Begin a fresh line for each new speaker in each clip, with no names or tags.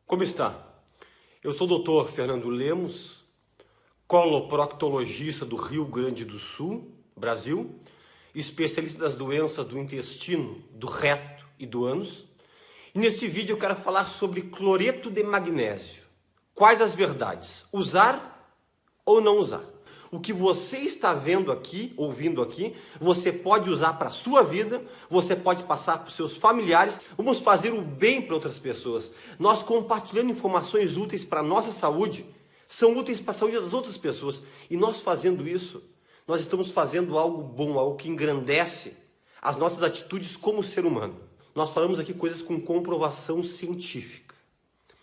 Como está? Eu sou o Dr. Fernando Lemos, coloproctologista do Rio Grande do Sul, Brasil, especialista das doenças do intestino, do reto e do ânus. E neste vídeo eu quero falar sobre cloreto de magnésio. Quais as verdades? Usar ou não usar? O que você está vendo aqui, ouvindo aqui, você pode usar para a sua vida, você pode passar para os seus familiares. Vamos fazer o bem para outras pessoas. Nós compartilhando informações úteis para a nossa saúde, são úteis para a saúde das outras pessoas. E nós fazendo isso, nós estamos fazendo algo bom, algo que engrandece as nossas atitudes como ser humano. Nós falamos aqui coisas com comprovação científica.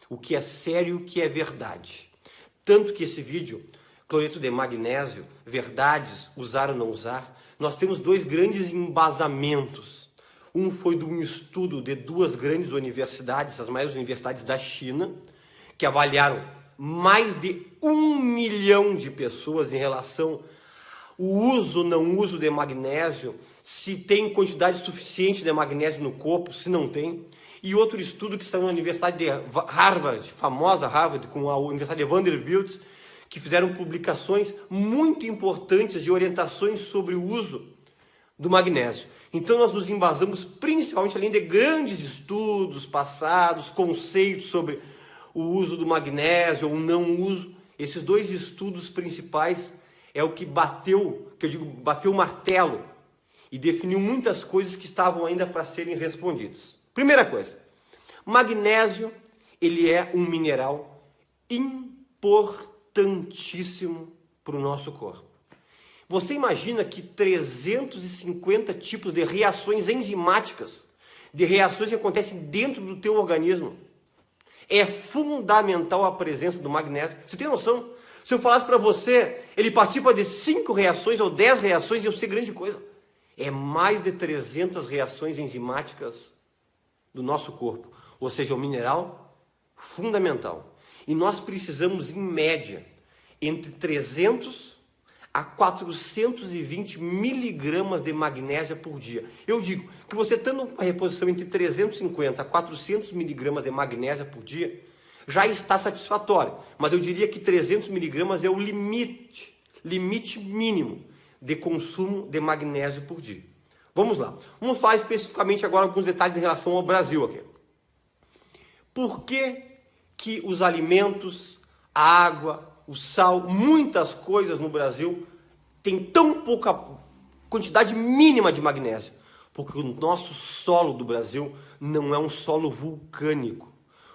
O que é sério, o que é verdade. Tanto que esse vídeo, cloreto de magnésio, verdades, usar ou não usar, nós temos dois grandes embasamentos. Um foi de um estudo de duas grandes universidades, as maiores universidades da China, que avaliaram mais de 1 milhão de pessoas em relação ao uso ou não uso de magnésio, se tem quantidade suficiente de magnésio no corpo, se não tem. E outro estudo que saiu na Universidade de Harvard, famosa Harvard, com a Universidade de Vanderbilt, que fizeram publicações muito importantes de orientações sobre o uso do magnésio. Então nós nos embasamos principalmente, além de grandes estudos passados, conceitos sobre o uso do magnésio ou não uso, esses dois estudos principais é o que bateu, bateu o martelo e definiu muitas coisas que estavam ainda para serem respondidas. Primeira coisa, magnésio, ele é um mineral importantíssimo para o nosso corpo. Você imagina que 350 tipos de reações enzimáticas, de reações que acontecem dentro do teu organismo, é fundamental a presença do magnésio. Você tem noção? Se eu falasse para você, ele participa de 5 reações ou 10 reações, ia ser grande coisa. É mais de 300 reações enzimáticas do nosso corpo, ou seja, um mineral fundamental. E nós precisamos, em média, entre 300 a 420 miligramas de magnésio por dia. Eu digo que você tendo uma reposição entre 350 a 400 miligramas de magnésio por dia, já está satisfatório. Mas eu diria que 300 miligramas é o limite mínimo de consumo de magnésio por dia. Vamos lá. Vamos falar especificamente agora alguns detalhes em relação ao Brasil aqui. Por que os alimentos, a água, o sal, muitas coisas no Brasil têm tão pouca quantidade mínima de magnésio? Porque o nosso solo do Brasil não é um solo vulcânico.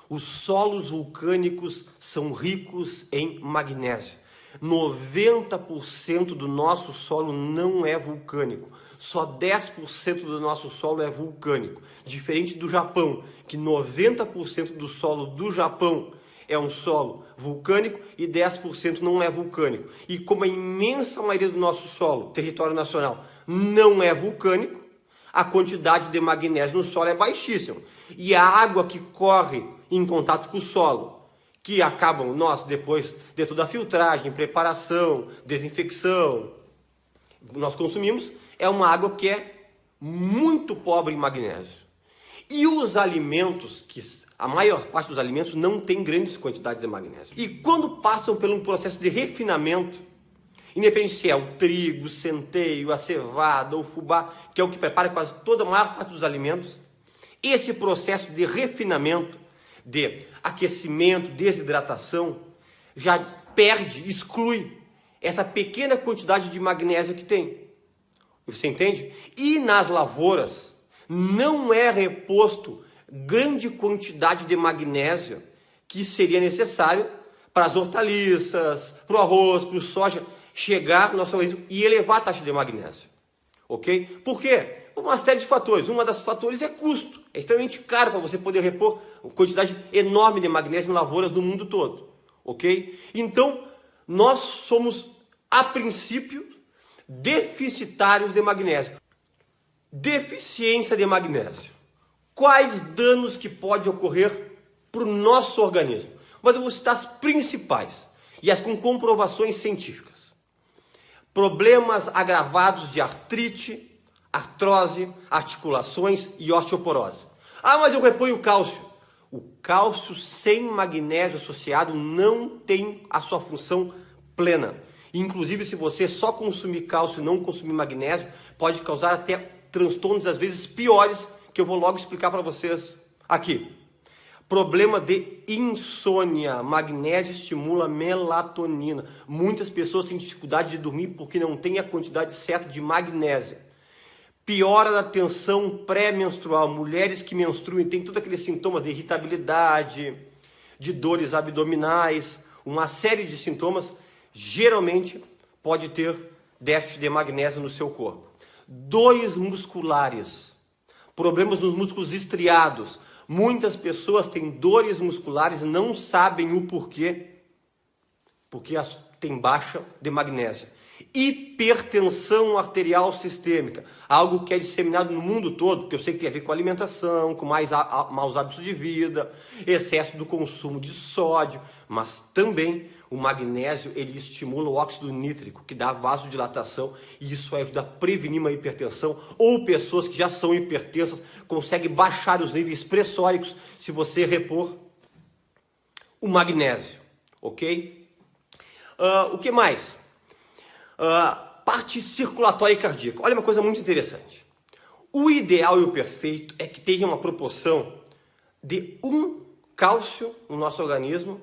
Os solos vulcânicos são ricos em magnésio. 90% do nosso solo não é vulcânico. Só 10% do nosso solo é vulcânico. Diferente do Japão, que 90% do solo do Japão é um solo vulcânico e 10% não é vulcânico. E como a imensa maioria do nosso solo, território nacional, não é vulcânico, a quantidade de magnésio no solo é baixíssima. E a água que corre em contato com o solo, que acabam nós, depois de toda a filtragem, preparação, desinfecção, nós consumimos, é uma água que é muito pobre em magnésio. E os alimentos, que a maior parte dos alimentos não tem grandes quantidades de magnésio. E quando passam por um processo de refinamento, independente se é o trigo, o centeio, a cevada, o fubá, que é o que prepara quase toda a maior parte dos alimentos, esse processo de refinamento, de aquecimento, desidratação, já perde, exclui essa pequena quantidade de magnésio que tem. Você entende? E nas lavouras não é reposto grande quantidade de magnésio que seria necessário para as hortaliças, para o arroz, para o soja, chegar no nosso organismo e elevar a taxa de magnésio. Ok? Por quê? Uma série de fatores. Uma das fatores é custo. É extremamente caro para você poder repor uma quantidade enorme de magnésio em lavouras do mundo todo. Ok? Então, nós somos, a princípio, deficitários de magnésio. Deficiência de magnésio. Quais danos que pode ocorrer para o nosso organismo? Mas eu vou citar as principais e as com comprovações científicas. Problemas agravados de artrite, artrose, articulações e osteoporose. Ah, mas eu reponho cálcio. O cálcio sem magnésio associado não tem a sua função plena. Inclusive, se você só consumir cálcio e não consumir magnésio, pode causar até transtornos, às vezes, piores, que eu vou logo explicar para vocês aqui. Problema de insônia. Magnésio estimula a melatonina. Muitas pessoas têm dificuldade de dormir porque não tem a quantidade certa de magnésio. Piora da tensão pré-menstrual. Mulheres que menstruam e têm todo aquele sintoma de irritabilidade, de dores abdominais, uma série de sintomas, geralmente pode ter déficit de magnésio no seu corpo. Dores musculares, problemas nos músculos estriados. Muitas pessoas têm dores musculares e não sabem o porquê, porque têm baixa de magnésio. Hipertensão arterial sistêmica, algo que é disseminado no mundo todo, que eu sei que tem a ver com alimentação, com maus hábitos de vida, excesso do consumo de sódio, mas também o magnésio ele estimula o óxido nítrico, que dá vasodilatação, e isso ajuda a prevenir uma hipertensão, ou pessoas que já são hipertensas conseguem baixar os níveis pressóricos se você repor o magnésio, ok? O que mais? Parte circulatória e cardíaca. Olha uma coisa muito interessante. O ideal e o perfeito é que tenha uma proporção de 1 cálcio no nosso organismo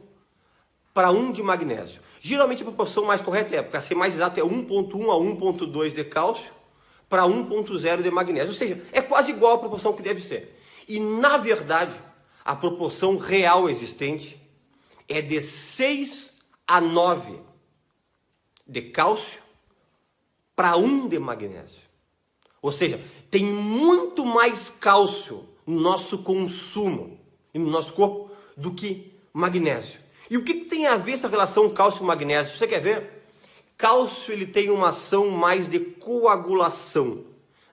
para 1 de magnésio. Geralmente a proporção mais correta para ser mais exato, é 1,1 a 1,2 de cálcio para 1,0 de magnésio. Ou seja, é quase igual a proporção que deve ser. E, na verdade, a proporção real existente é de 6 a 9 de cálcio para 1 de magnésio. Ou seja, tem muito mais cálcio no nosso consumo e no nosso corpo do que magnésio. E o que tem a ver essa relação cálcio-magnésio? Você quer ver? Cálcio ele tem uma ação mais de coagulação,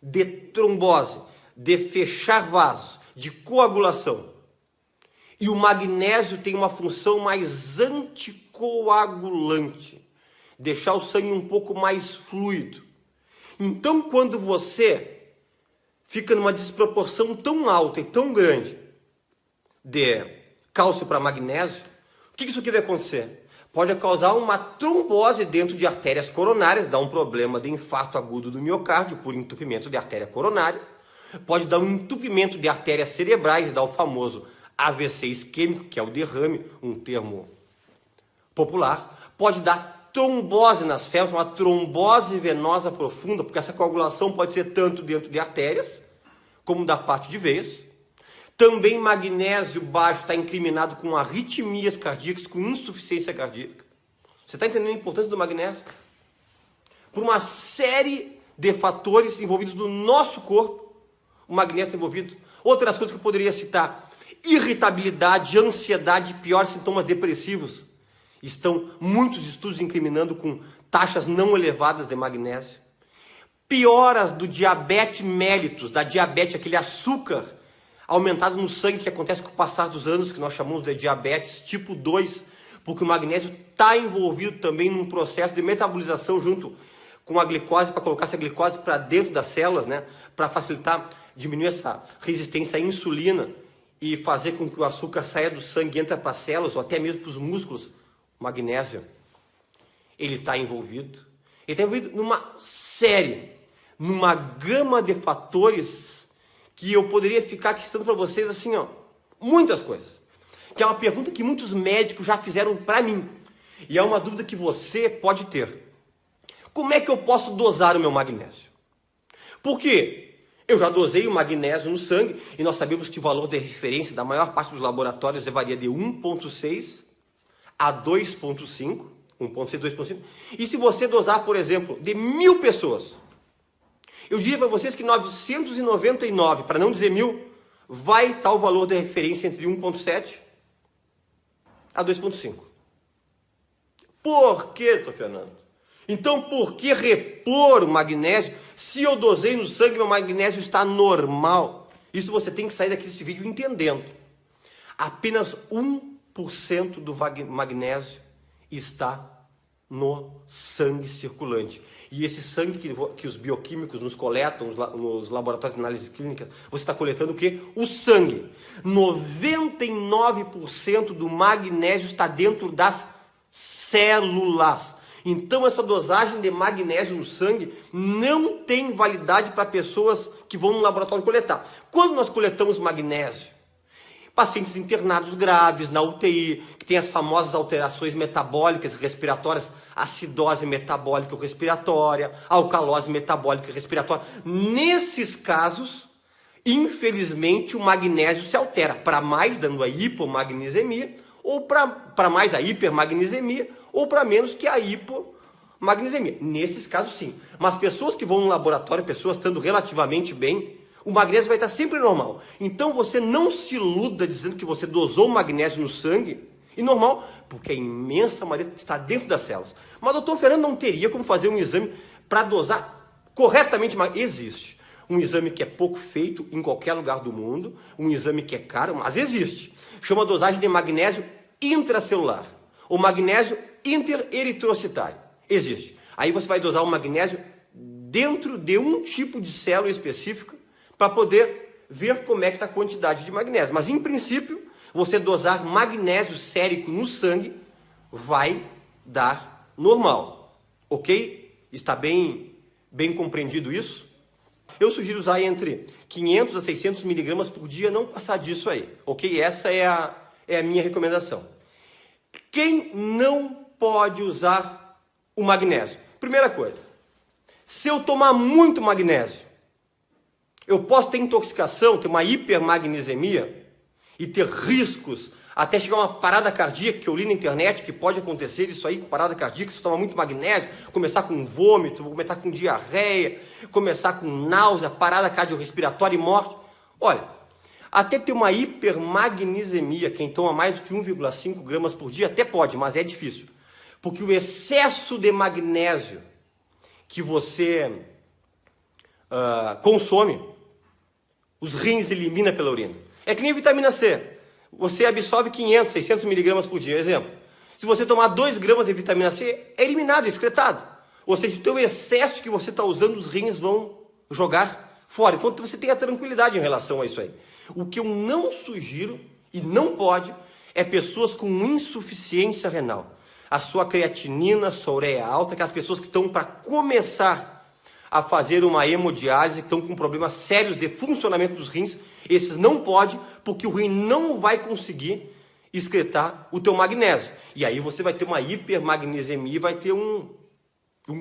de trombose, de fechar vasos, de coagulação. E o magnésio tem uma função mais anticoagulante, deixar o sangue um pouco mais fluido. Então, quando você fica numa desproporção tão alta e tão grande de cálcio para magnésio, o que isso aqui vai acontecer? Pode causar uma trombose dentro de artérias coronárias, dar um problema de infarto agudo do miocárdio por entupimento de artéria coronária, pode dar um entupimento de artérias cerebrais, dar o famoso AVC isquêmico, que é o derrame, um termo popular, pode dar trombose nas febres, uma trombose venosa profunda, porque essa coagulação pode ser tanto dentro de artérias, como da parte de veias. Também magnésio baixo está incriminado com arritmias cardíacas, com insuficiência cardíaca. Você está entendendo a importância do magnésio? Por uma série de fatores envolvidos no nosso corpo, o magnésio está envolvido. Outras coisas que eu poderia citar: irritabilidade, ansiedade, piores sintomas depressivos. Estão muitos estudos incriminando com taxas não elevadas de magnésio. Pioras do diabetes mellitus, da diabetes, aquele açúcar aumentado no sangue que acontece com o passar dos anos, que nós chamamos de diabetes tipo 2, porque o magnésio está envolvido também num processo de metabolização junto com a glicose, para colocar essa glicose para dentro das células, né, para facilitar, diminuir essa resistência à insulina e fazer com que o açúcar saia do sangue e entre para as células, ou até mesmo para os músculos. O magnésio, ele está envolvido. Ele está envolvido numa série, numa gama de fatores que eu poderia ficar aqui citando para vocês assim, ó, muitas coisas. Que é uma pergunta que muitos médicos já fizeram para mim. E é uma dúvida que você pode ter. Como é que eu posso dosar o meu magnésio? Porque eu já dosei o magnésio no sangue e nós sabemos que o valor de referência da maior parte dos laboratórios varia de 1,6 a 2,5, 1,6, 2,5. E se você dosar, por exemplo, de 1.000 pessoas, eu diria para vocês que 999, para não dizer 1.000, vai estar o valor de referência entre 1,7 a 2,5. Por que, Dr. Fernando? Então, por que repor o magnésio se eu dosei no sangue e meu magnésio está normal? Isso você tem que sair daqui desse vídeo entendendo. Apenas 1% do magnésio está no sangue circulante. E esse sangue que os bioquímicos nos coletam nos laboratórios de análise clínica, você está coletando o quê? O sangue. 99% do magnésio está dentro das células. Então essa dosagem de magnésio no sangue não tem validade para pessoas que vão no laboratório coletar. Quando nós coletamos magnésio, pacientes internados graves na UTI, que tem as famosas alterações metabólicas e respiratórias, acidose metabólica ou respiratória, alcalose metabólica e respiratória. Nesses casos, infelizmente, o magnésio se altera para mais, dando a hipomagnesemia, ou para mais a hipermagnesemia, ou para menos que a hipomagnesemia. Nesses casos, sim. Mas pessoas que vão no laboratório, pessoas estando relativamente bem, o magnésio vai estar sempre normal. Então você não se iluda dizendo que você dosou o magnésio no sangue, e normal, porque a imensa maioria está dentro das células. Mas doutor Fernando não teria como fazer um exame para dosar corretamente magnésio? Existe. Um exame que é pouco feito em qualquer lugar do mundo, um exame que é caro, mas existe. Chama dosagem de magnésio intracelular, ou magnésio intereritrocitário. Existe. Aí você vai dosar o magnésio dentro de um tipo de célula específica, para poder ver como é que está a quantidade de magnésio. Mas, em princípio, você dosar magnésio sérico no sangue vai dar normal. Ok? Está bem compreendido isso? Eu sugiro usar entre 500 a 600 miligramas por dia, não passar disso aí. Ok? Essa é a minha recomendação. Quem não pode usar o magnésio? Primeira coisa, se eu tomar muito magnésio, eu posso ter intoxicação, ter uma hipermagnesemia e ter riscos, até chegar a uma parada cardíaca, que eu li na internet, que pode acontecer isso aí, parada cardíaca, se tomar muito magnésio, começar com vômito, começar com diarreia, começar com náusea, parada cardiorrespiratória e morte. Olha, até ter uma hipermagnesemia, quem toma mais do que 1,5 gramas por dia, até pode, mas é difícil. Porque o excesso de magnésio que você consome, os rins elimina pela urina. É que nem vitamina C. Você absorve 500, 600 miligramas por dia. Exemplo. Se você tomar 2 gramas de vitamina C, é eliminado, é excretado. Ou seja, o teu excesso que você está usando, os rins vão jogar fora. Então você tem a tranquilidade em relação a isso aí. O que eu não sugiro, e não pode, é pessoas com insuficiência renal. A sua creatinina, a sua ureia alta, aquelas pessoas que estão para começar a fazer uma hemodiálise, que estão com problemas sérios de funcionamento dos rins, esses não pode, porque o rim não vai conseguir excretar o teu magnésio. E aí você vai ter uma hipermagnesemia e vai ter um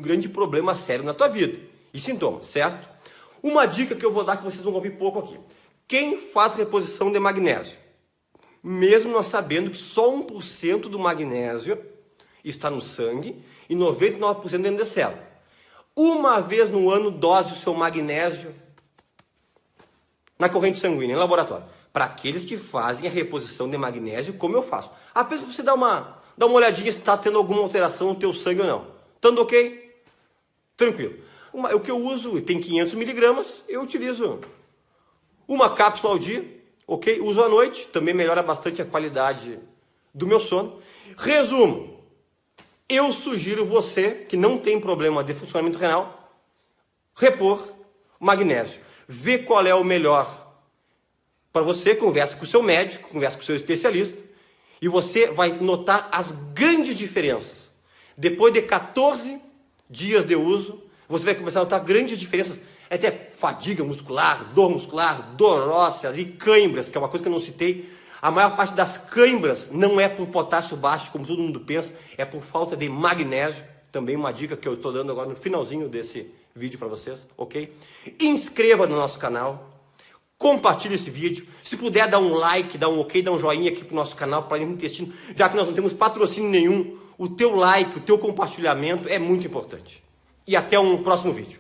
grande problema sério na tua vida. E sintomas, certo? Uma dica que eu vou dar que vocês vão ouvir pouco aqui. Quem faz reposição de magnésio? Mesmo nós sabendo que só 1% do magnésio está no sangue e 99% dentro da célula. Uma vez no ano, dose o seu magnésio na corrente sanguínea, em laboratório. Para aqueles que fazem a reposição de magnésio, como eu faço. Apenas você dá uma olhadinha se está tendo alguma alteração no teu sangue ou não. Estando ok? Tranquilo. O que eu uso, tem 500 miligramas, eu utilizo uma cápsula ao dia, ok? Uso à noite, também melhora bastante a qualidade do meu sono. Resumo. Eu sugiro você, que não tem problema de funcionamento renal, repor magnésio. Vê qual é o melhor para você, conversa com o seu médico, conversa com o seu especialista, e você vai notar as grandes diferenças. Depois de 14 dias de uso, você vai começar a notar grandes diferenças, até fadiga muscular, dor óssea e cãibras, que é uma coisa que eu não citei. A maior parte das cãibras não é por potássio baixo, como todo mundo pensa, é por falta de magnésio. Também uma dica que eu estou dando agora no finalzinho desse vídeo para vocês, ok? Inscreva no nosso canal, compartilhe esse vídeo. Se puder, dá um like, dá um ok, dá um joinha aqui para o nosso canal, para o intestino, já que nós não temos patrocínio nenhum, o teu like, o teu compartilhamento é muito importante. E até um próximo vídeo.